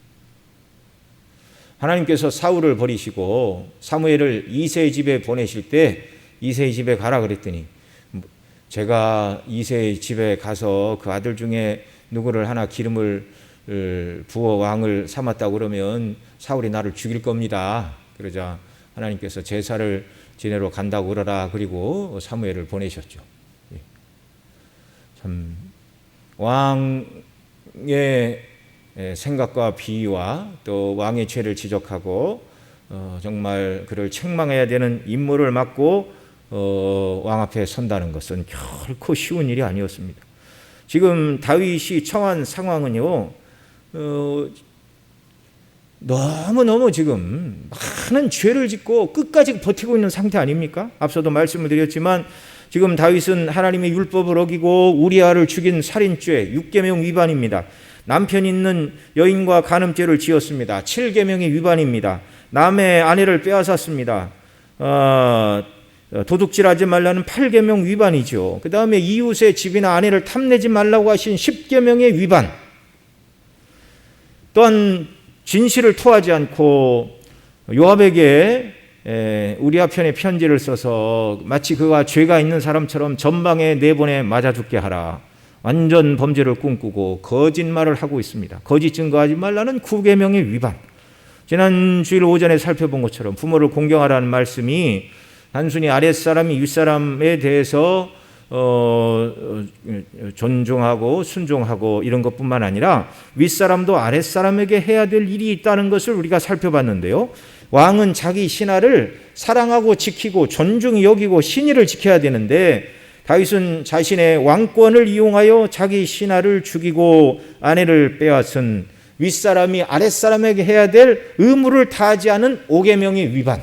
하나님께서 사울을 버리시고 사무엘을 이새의 집에 보내실 때 이새의 집에 가라 그랬더니 제가 이새의 집에 가서 그 아들 중에 누구를 하나 기름을 부어 왕을 삼았다고 그러면 사울이 나를 죽일 겁니다. 그러자 하나님께서 제사를 지내러 간다고 그러라. 그리고 사무엘을 보내셨죠. 참 왕의 생각과 비위와 또 왕의 죄를 지적하고 정말 그를 책망해야 되는 임무를 맡고 왕 앞에 선다는 것은 결코 쉬운 일이 아니었습니다. 지금 다윗이 처한 상황은요, 너무너무 지금 많은 죄를 짓고 끝까지 버티고 있는 상태 아닙니까? 앞서도 말씀을 드렸지만 지금 다윗은 하나님의 율법을 어기고 우리아를 죽인 살인죄 6계명 위반입니다. 남편 있는 여인과 간음죄를 지었습니다. 7계명의 위반입니다. 남의 아내를 빼앗았습니다. 도둑질하지 말라는 8계명 위반이죠. 그 다음에 이웃의 집이나 아내를 탐내지 말라고 하신 10계명의 위반. 또한 진실을 토하지 않고 요압에게 우리아 편에 편지를 써서 마치 그가 죄가 있는 사람처럼 전방에 내보내 맞아 죽게 하라. 완전 범죄를 꿈꾸고 거짓말을 하고 있습니다. 거짓 증거하지 말라는 9계명의 위반. 지난 주일 오전에 살펴본 것처럼 부모를 공경하라는 말씀이 단순히 아랫사람이 윗사람에 대해서 존중하고 순종하고 이런 것뿐만 아니라 윗사람도 아랫사람에게 해야 될 일이 있다는 것을 우리가 살펴봤는데요. 왕은 자기 신하를 사랑하고 지키고 존중히 여기고 신의를 지켜야 되는데 다윗은 자신의 왕권을 이용하여 자기 신하를 죽이고 아내를 빼앗은 윗사람이 아랫사람에게 해야 될 의무를 다하지 않은 5계명의 위반.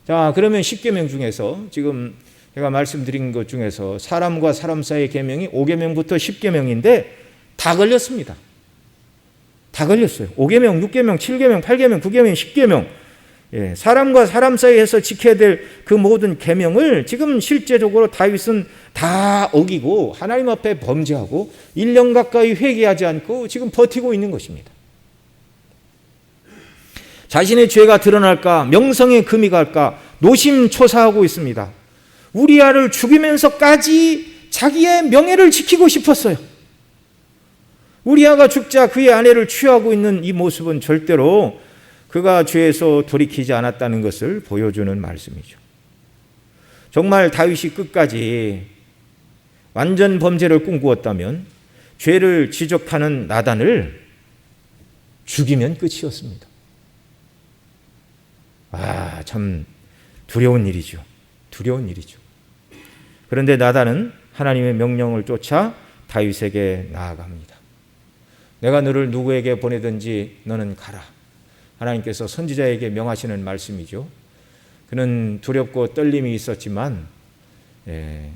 자, 그러면 10계명 중에서 지금 제가 말씀드린 것 중에서 사람과 사람 사이의 계명이 5계명부터 10계명인데 다 걸렸습니다. 다 걸렸어요. 5계명, 6계명, 7계명, 8계명, 9계명, 10계명. 예, 사람과 사람 사이에서 지켜야 될 그 모든 계명을 지금 실제적으로 다윗은 다 어기고 하나님 앞에 범죄하고 1년 가까이 회개하지 않고 지금 버티고 있는 것입니다. 자신의 죄가 드러날까, 명성에 금이 갈까 노심초사하고 있습니다. 우리아를 죽이면서까지 자기의 명예를 지키고 싶었어요. 우리아가 죽자 그의 아내를 취하고 있는 이 모습은 절대로 그가 죄에서 돌이키지 않았다는 것을 보여주는 말씀이죠. 정말 다윗이 끝까지 완전 범죄를 꿈꾸었다면 죄를 지적하는 나단을 죽이면 끝이었습니다. 참 두려운 일이죠. 두려운 일이죠. 그런데 나단은 하나님의 명령을 쫓아 다윗에게 나아갑니다. 내가 너를 누구에게 보내든지 너는 가라. 하나님께서 선지자에게 명하시는 말씀이죠. 그는 두렵고 떨림이 있었지만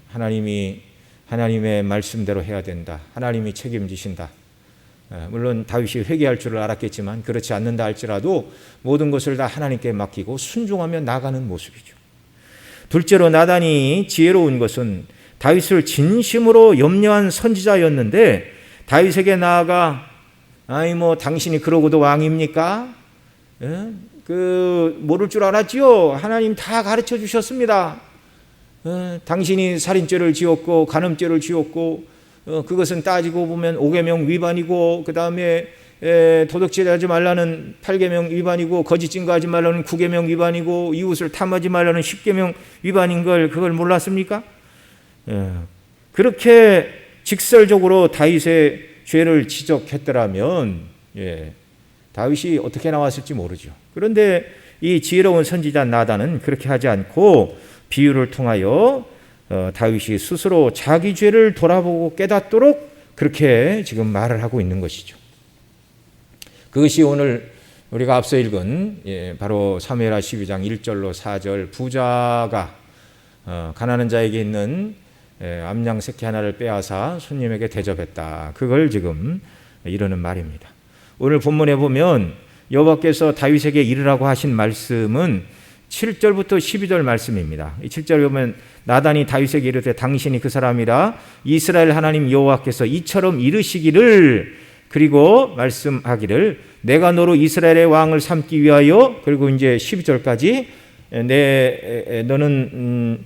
하나님의 말씀대로 해야 된다. 하나님이 책임지신다. 물론 다윗이 회개할 줄을 알았겠지만 그렇지 않는다 할지라도 모든 것을 다 하나님께 맡기고 순종하며 나가는 모습이죠. 둘째로 나단이 지혜로운 것은 다윗을 진심으로 염려한 선지자였는데 다윗에게 나아가 당신이 그러고도 왕입니까? 모를 줄 알았지요. 하나님 다 가르쳐 주셨습니다. 당신이 살인죄를 지었고 간음죄를 지었고 그것은 따지고 보면 5계명 위반이고 그 다음에 도둑질하지 말라는 8계명 위반이고 거짓 증거하지 말라는 9계명 위반이고 이웃을 탐하지 말라는 10계명 위반인 걸 그걸 몰랐습니까? 그렇게 직설적으로 다윗의 죄를 지적했더라면 다윗이 어떻게 나왔을지 모르죠. 그런데 이 지혜로운 선지자 나단은 그렇게 하지 않고 비유를 통하여 다윗이 스스로 자기 죄를 돌아보고 깨닫도록 그렇게 지금 말을 하고 있는 것이죠. 그것이 오늘 우리가 앞서 읽은 바로 사무엘하 12장 1절로 4절 부자가 가난한 자에게 있는 암양 새끼 하나를 빼앗아 손님에게 대접했다. 그걸 지금 이르는 말입니다. 오늘 본문에 보면 여호와께서 다윗에게 이르라고 하신 말씀은 7절부터 12절 말씀입니다. 이 7절에 보면 나단이 다윗에게 이르되 당신이 그 사람이라 이스라엘 하나님 여호와께서 이처럼 이르시기를 그리고 말씀하기를 내가 너로 이스라엘의 왕을 삼기 위하여 그리고 이제 12절까지 너는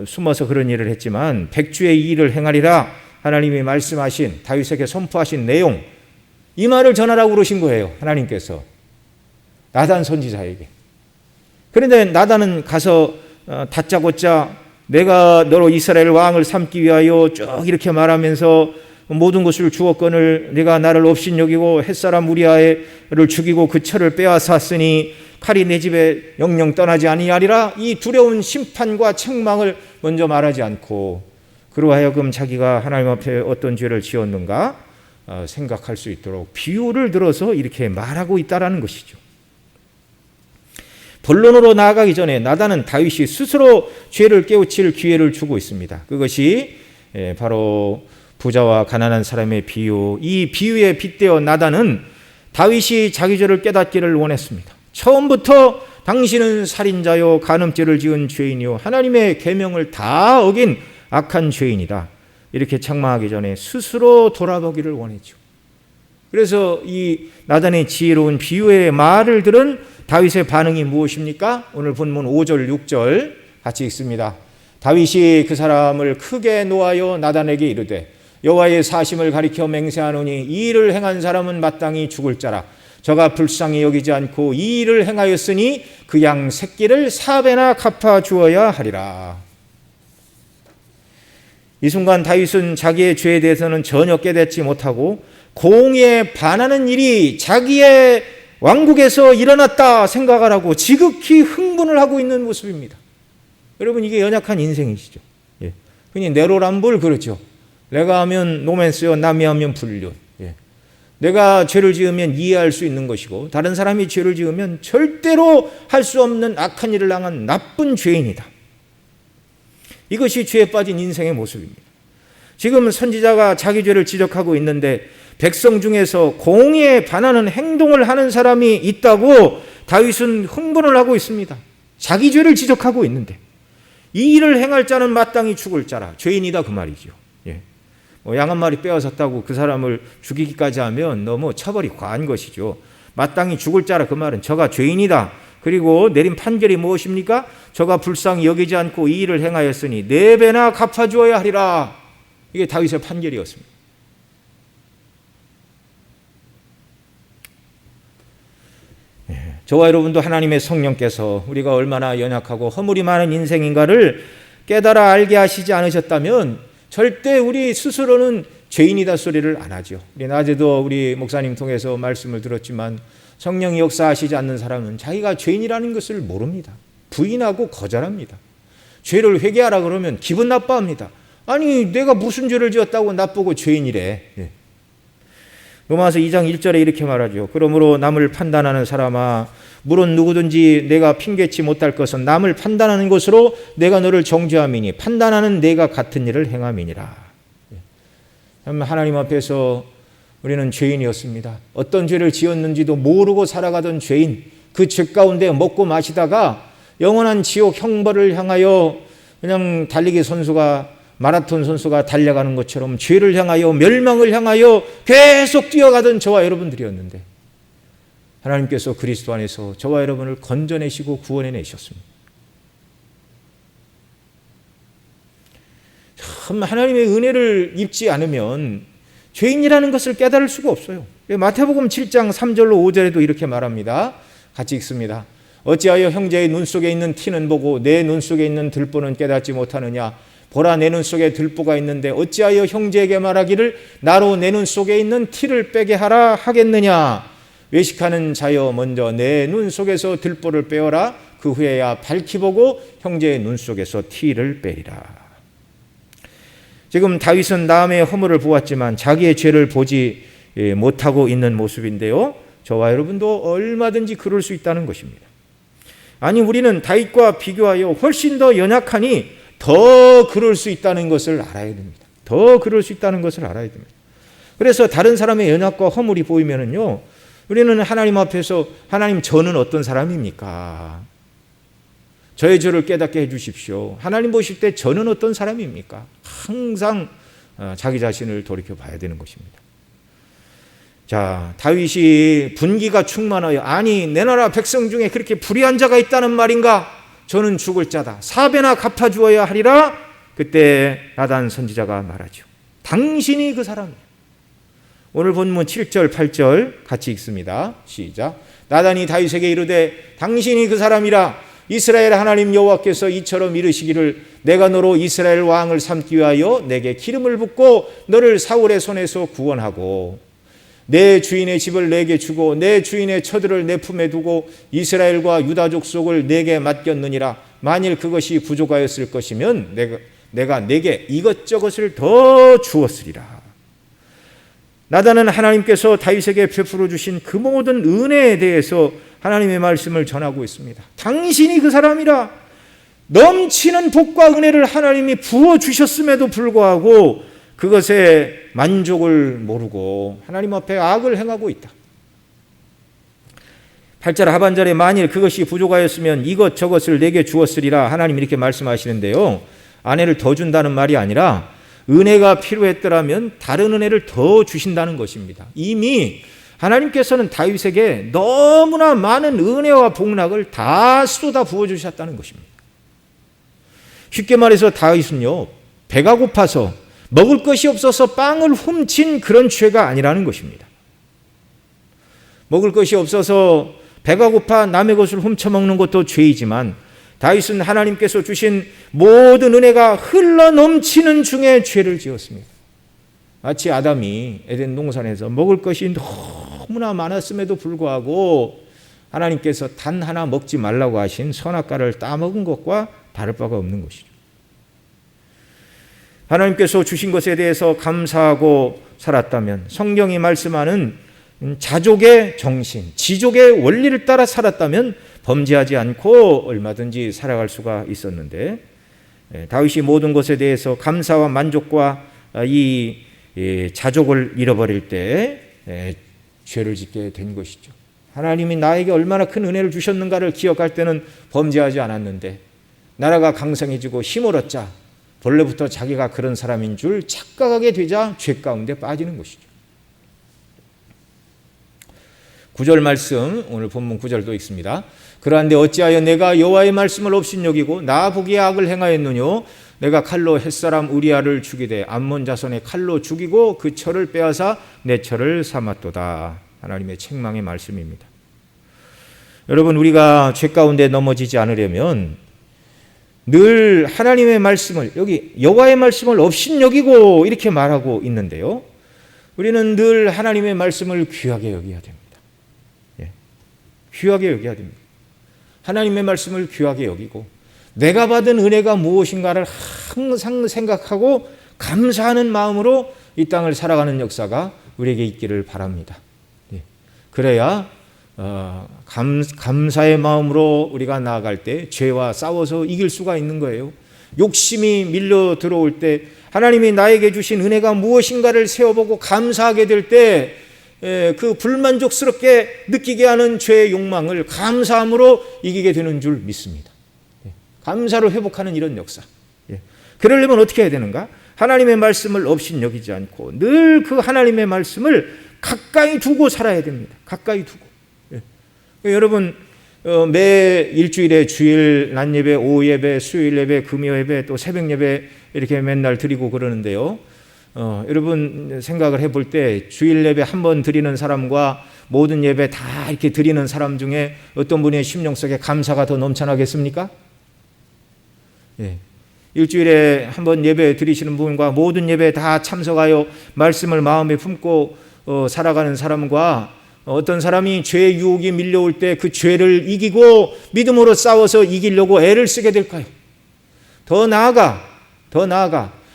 숨어서 그런 일을 했지만 백주의 이 일을 행하리라 하나님이 말씀하신 다윗에게 선포하신 내용 이 말을 전하라고 그러신 거예요. 하나님께서 나단 선지자에게. 그런데 나단은 가서 다짜고짜 내가 너로 이스라엘 왕을 삼기 위하여 쭉 이렇게 말하면서 모든 것을 주었거늘 내가 나를 업신여기고 햇사람 우리아를 죽이고 그 철을 빼앗았으니 칼이 내 집에 영영 떠나지 아니하리라 이 두려운 심판과 책망을 먼저 말하지 않고 그로 하여금 자기가 하나님 앞에 어떤 죄를 지었는가 생각할 수 있도록 비유를 들어서 이렇게 말하고 있다라는 것이죠. 본론으로 나아가기 전에 나단은 다윗이 스스로 죄를 깨우칠 기회를 주고 있습니다. 그것이 바로 부자와 가난한 사람의 비유. 이 비유에 빗대어 나단은 다윗이 자기 죄를 깨닫기를 원했습니다. 처음부터 당신은 살인자요 간음죄를 지은 죄인이요 하나님의 계명을 다 어긴 악한 죄인이다. 이렇게 책망하기 전에 스스로 돌아보기를 원했죠. 그래서 이 나단의 지혜로운 비유의 말을 들은 다윗의 반응이 무엇입니까? 오늘 본문 5절 6절 같이 읽습니다. 다윗이 그 사람을 크게 노하여 나단에게 이르되 여호와의 사심을 가리켜 맹세하노니 이 일을 행한 사람은 마땅히 죽을 자라. 저가 불쌍히 여기지 않고 이 일을 행하였으니 그 양 새끼를 4배나 갚아 주어야 하리라. 이 순간 다윗은 자기의 죄에 대해서는 전혀 깨닫지 못하고 공의에 반하는 일이 자기의 왕국에서 일어났다 생각을 하고 지극히 흥분을 하고 있는 모습입니다. 여러분, 이게 연약한 인생이시죠. 흔히 내로남불 그러죠. 내가 하면 노맨스요, 남이 하면 불륜. 내가 죄를 지으면 이해할 수 있는 것이고 다른 사람이 죄를 지으면 절대로 할 수 없는 악한 일을 당한 나쁜 죄인이다. 이것이 죄에 빠진 인생의 모습입니다. 지금 선지자가 자기 죄를 지적하고 있는데 백성 중에서 공의에 반하는 행동을 하는 사람이 있다고 다윗은 흥분을 하고 있습니다. 자기 죄를 지적하고 있는데 이 일을 행할 자는 마땅히 죽을 자라. 죄인이다 그 말이죠. 양 한 마리 빼앗았다고 그 사람을 죽이기까지 하면 너무 처벌이 과한 것이죠. 마땅히 죽을 자라 그 말은 저가 죄인이다. 그리고 내린 판결이 무엇입니까? 저가 불쌍히 여기지 않고 이 일을 행하였으니 4배나 갚아주어야 하리라. 이게 다윗의 판결이었습니다. 저와 여러분도 하나님의 성령께서 우리가 얼마나 연약하고 허물이 많은 인생인가를 깨달아 알게 하시지 않으셨다면 절대 우리 스스로는 죄인이다 소리를 안 하죠. 우리 낮에도 우리 목사님 통해서 말씀을 들었지만 성령이 역사하시지 않는 사람은 자기가 죄인이라는 것을 모릅니다. 부인하고 거절합니다. 죄를 회개하라 그러면 기분 나빠합니다. 아니 내가 무슨 죄를 지었다고 나쁘고 죄인이래. 로마서 2장 1절에 이렇게 말하죠. 그러므로 남을 판단하는 사람아 물론 누구든지 내가 핑계치 못할 것은 남을 판단하는 것으로 내가 너를 정죄함이니 판단하는 내가 같은 일을 행함이니라. 하나님 앞에서 우리는 죄인이었습니다. 어떤 죄를 지었는지도 모르고 살아가던 죄인, 그 죄 가운데 먹고 마시다가 영원한 지옥 형벌을 향하여 그냥 달리기 선수가 마라톤 선수가 달려가는 것처럼 죄를 향하여 멸망을 향하여 계속 뛰어가던 저와 여러분들이었는데 하나님께서 그리스도 안에서 저와 여러분을 건져내시고 구원해내셨습니다. 참 하나님의 은혜를 입지 않으면 죄인이라는 것을 깨달을 수가 없어요. 마태복음 7장 3절로 5절에도 이렇게 말합니다. 같이 읽습니다. 어찌하여 형제의 눈 속에 있는 티는 보고 내 눈 속에 있는 들보는 깨닫지 못하느냐. 보라 내 눈 속에 들보가 있는데 어찌하여 형제에게 말하기를 나로 내 눈 속에 있는 티를 빼게 하라 하겠느냐. 외식하는 자여 먼저 내 눈 속에서 들보를 빼어라. 그 후에야 밝히 보고 형제의 눈 속에서 티를 빼리라. 지금 다윗은 남의 허물을 보았지만 자기의 죄를 보지 못하고 있는 모습인데요. 저와 여러분도 얼마든지 그럴 수 있다는 것입니다. 아니 우리는 다윗과 비교하여 훨씬 더 연약하니 더 그럴 수 있다는 것을 알아야 됩니다. 더 그럴 수 있다는 것을 알아야 됩니다. 그래서 다른 사람의 연약과 허물이 보이면은요, 우리는 하나님 앞에서 하나님 저는 어떤 사람입니까? 저의 죄를 깨닫게 해주십시오. 하나님 보실 때 저는 어떤 사람입니까? 항상 자기 자신을 돌이켜 봐야 되는 것입니다. 자, 다윗이 분기가 충만하여 아니 내 나라 백성 중에 그렇게 불의한 자가 있다는 말인가? 저는 죽을 자다. 4배나 갚아주어야 하리라. 그때 나단 선지자가 말하죠. 당신이 그 사람이야. 오늘 본문 7절 8절 같이 읽습니다. 시작. 나단이 다윗에게 이르되 당신이 그 사람이라. 이스라엘 하나님 여호와께서 이처럼 이르시기를 내가 너로 이스라엘 왕을 삼기 위하여 내게 기름을 붓고 너를 사울의 손에서 구원하고 내 주인의 집을 내게 주고 내 주인의 처들을 내 품에 두고 이스라엘과 유다 족속을 내게 맡겼느니라. 만일 그것이 부족하였을 것이면 내가 내게 이것저것을 더 주었으리라. 나단은 하나님께서 다윗에게 베풀어 주신 그 모든 은혜에 대해서 하나님의 말씀을 전하고 있습니다. 당신이 그 사람이라. 넘치는 복과 은혜를 하나님이 부어주셨음에도 불구하고 그것에 만족을 모르고 하나님 앞에 악을 행하고 있다. 8절 하반절에 만일 그것이 부족하였으면 이것저것을 내게 주었으리라 하나님 이렇게 말씀하시는데요. 아내를 더 준다는 말이 아니라 은혜가 필요했더라면 다른 은혜를 더 주신다는 것입니다. 이미 하나님께서는 다윗에게 너무나 많은 은혜와 복락을 다 쏟아 부어주셨다는 것입니다. 쉽게 말해서 다윗은요, 배가 고파서 먹을 것이 없어서 빵을 훔친 그런 죄가 아니라는 것입니다. 먹을 것이 없어서 배가 고파 남의 것을 훔쳐먹는 것도 죄이지만 다윗은 하나님께서 주신 모든 은혜가 흘러넘치는 중에 죄를 지었습니다. 마치 아담이 에덴 동산에서 먹을 것이 너무나 많았음에도 불구하고 하나님께서 단 하나 먹지 말라고 하신 선악과를 따먹은 것과 다를 바가 없는 것이죠. 하나님께서 주신 것에 대해서 감사하고 살았다면 성경이 말씀하는 자족의 정신, 지족의 원리를 따라 살았다면 범죄하지 않고 얼마든지 살아갈 수가 있었는데 다윗이 모든 것에 대해서 감사와 만족과 이 자족을 잃어버릴 때 죄를 짓게 된 것이죠. 하나님이 나에게 얼마나 큰 은혜를 주셨는가를 기억할 때는 범죄하지 않았는데 나라가 강성해지고 힘을 얻자 본래부터 자기가 그런 사람인 줄 착각하게 되자 죄 가운데 빠지는 것이죠. 9절 말씀, 오늘 본문 9절도 있습니다. 그러한데 어찌하여 내가 여호와의 말씀을 업신여기고 나 보기에 악을 행하였느뇨. 내가 칼로 햇사람 우리아를 죽이되 암몬 자손의 칼로 죽이고 그 철을 빼앗아 내 철을 삼았도다. 하나님의 책망의 말씀입니다. 여러분, 우리가 죄 가운데 넘어지지 않으려면 늘 하나님의 말씀을, 여기 여호와의 말씀을 업신여기고 이렇게 말하고 있는데요, 우리는 늘 하나님의 말씀을 귀하게 여겨야 됩니다. 귀하게 여겨야 됩니다. 하나님의 말씀을 귀하게 여기고 내가 받은 은혜가 무엇인가를 항상 생각하고 감사하는 마음으로 이 땅을 살아가는 역사가 우리에게 있기를 바랍니다. 그래야 감사의 마음으로 우리가 나아갈 때 죄와 싸워서 이길 수가 있는 거예요. 욕심이 밀려 들어올 때 하나님이 나에게 주신 은혜가 무엇인가를 세워보고 감사하게 될 때 그 불만족스럽게 느끼게 하는 죄의 욕망을 감사함으로 이기게 되는 줄 믿습니다. 감사로 회복하는 이런 역사. 그러려면 어떻게 해야 되는가? 하나님의 말씀을 업신여기지 않고 늘 그 하나님의 말씀을 가까이 두고 살아야 됩니다. 가까이 두고. 여러분, 매 일주일에 주일 낮 예배, 오후 예배, 수요일 예배, 금요 예배, 또 새벽 예배 이렇게 맨날 드리고 그러는데요. 여러분 생각을 해볼 때 주일 예배 한 번 드리는 사람과 모든 예배 다 이렇게 드리는 사람 중에 어떤 분의 심령 속에 감사가 더 넘쳐나겠습니까? 일주일에 한 번 예배 드리시는 분과 모든 예배 다 참석하여 말씀을 마음에 품고 살아가는 사람과 어떤 사람이 죄의 유혹이 밀려올 때 그 죄를 이기고 믿음으로 싸워서 이기려고 애를 쓰게 될까요? 더 나아가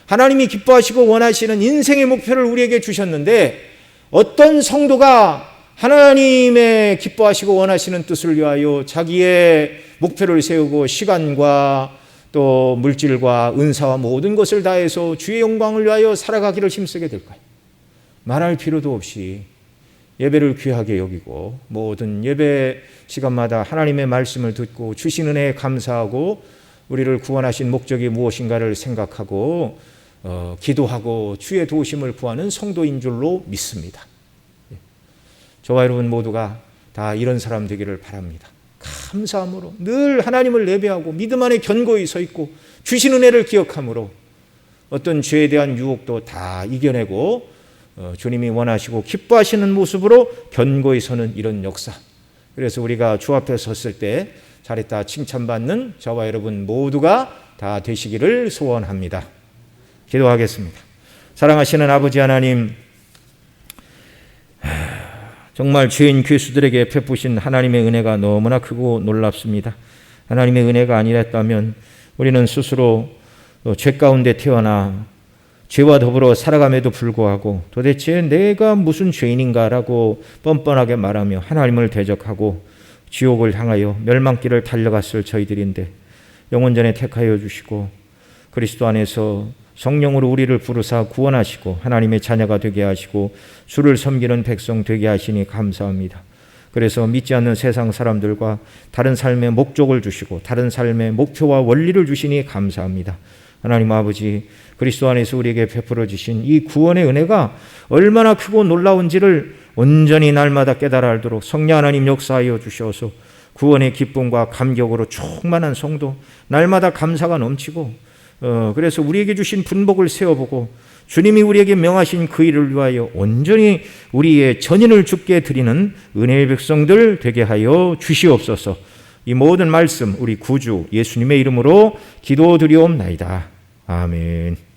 하나님이 기뻐하시고 원하시는 인생의 목표를 우리에게 주셨는데 어떤 성도가 하나님의 기뻐하시고 원하시는 뜻을 위하여 자기의 목표를 세우고 시간과 또 물질과 은사와 모든 것을 다해서 주의 영광을 위하여 살아가기를 힘쓰게 될까요? 말할 필요도 없이 예배를 귀하게 여기고 모든 예배 시간마다 하나님의 말씀을 듣고 주신 은혜에 감사하고 우리를 구원하신 목적이 무엇인가를 생각하고 기도하고 주의 도우심을 구하는 성도인 줄로 믿습니다. 저와 여러분 모두가 다 이런 사람 되기를 바랍니다. 감사함으로 늘 하나님을 예배하고 믿음 안에 견고히 서 있고 주신 은혜를 기억함으로 어떤 죄에 대한 유혹도 다 이겨내고 주님이 원하시고 기뻐하시는 모습으로 견고히 서는 이런 역사. 그래서 우리가 주 앞에 섰을 때 잘했다 칭찬받는 저와 여러분 모두가 다 되시기를 소원합니다. 기도하겠습니다. 사랑하시는 아버지 하나님, 정말 죄인 괴수들에게 베푸신 하나님의 은혜가 너무나 크고 놀랍습니다. 하나님의 은혜가 아니랬다면 우리는 스스로 죄 가운데 태어나 죄와 더불어 살아감에도 불구하고 도대체 내가 무슨 죄인인가라고 뻔뻔하게 말하며 하나님을 대적하고 지옥을 향하여 멸망길을 달려갔을 저희들인데 영원전에 택하여 주시고 그리스도 안에서 성령으로 우리를 부르사 구원하시고 하나님의 자녀가 되게 하시고 주를 섬기는 백성 되게 하시니 감사합니다. 그래서 믿지 않는 세상 사람들과 다른 삶의 목적을 주시고 다른 삶의 목표와 원리를 주시니 감사합니다. 하나님 아버지, 그리스도 안에서 우리에게 베풀어 주신 이 구원의 은혜가 얼마나 크고 놀라운지를 온전히 날마다 깨달아 알도록 성령 하나님 역사하여 주셔서 구원의 기쁨과 감격으로 충만한 성도, 날마다 감사가 넘치고 그래서 우리에게 주신 분복을 세워보고 주님이 우리에게 명하신 그 일을 위하여 온전히 우리의 전인을 주께 드리는 은혜의 백성들 되게 하여 주시옵소서. 이 모든 말씀 우리 구주 예수님의 이름으로 기도드리옵나이다. 아멘.